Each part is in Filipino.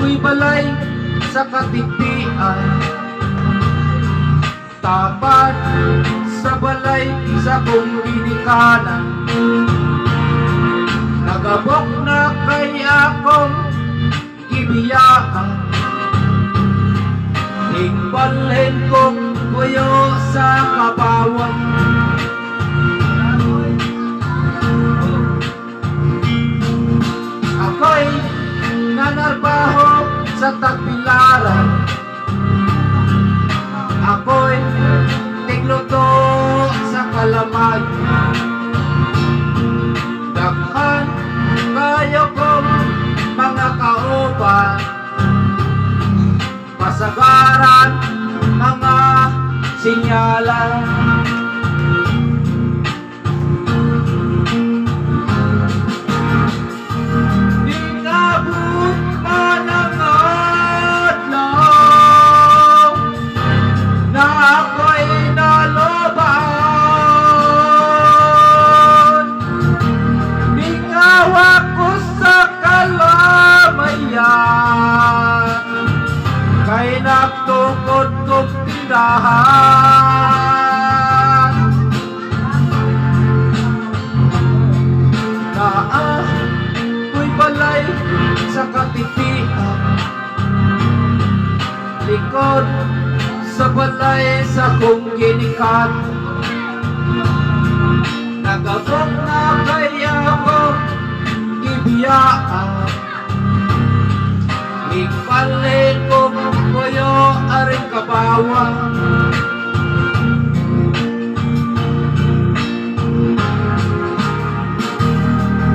ako'y balay sa katipian, tapat sa balay sa kong ginikanan. Nagabok na kay akong gibiyaan, hingbalhin kong buyo sa kabawan. Ako'y nanarbaho sa tagpilaran, ako'y tigluto sa kalamay. Daghan kayo kong mga kauban, pasagaran mga sinyalan. Ingabot man ang adlaw na ako'y naloban, bingawa ko sa kalamayan, kay nagtukod kong tindahan. Naako'y balay sa katipian, likod sa balay sa kong ginikan. Nagabok na kaya ko gibiyaan, ipalin kong kuyo aring kabawan.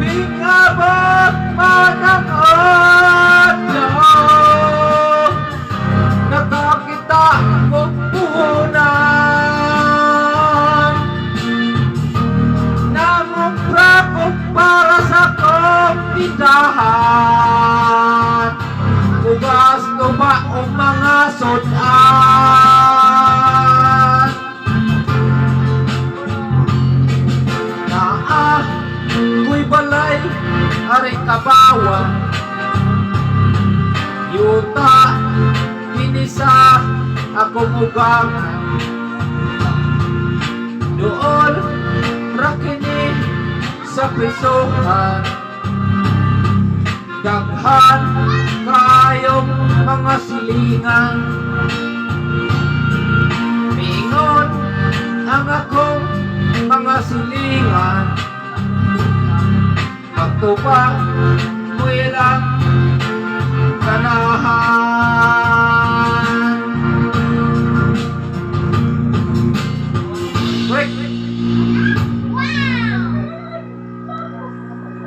Bingabot man ang adlaw, nakakita kong puhunan, namumra ko para sa kong tindahan. Ugas tuba o mga sudan, ko'y balay aring kabawan, yuta pinisa akong ugang. Doon rakini sa prisuhan, daghan kayong mga silingan. Mingon ang akong mga silingan, magtupa mo ilang kanahan.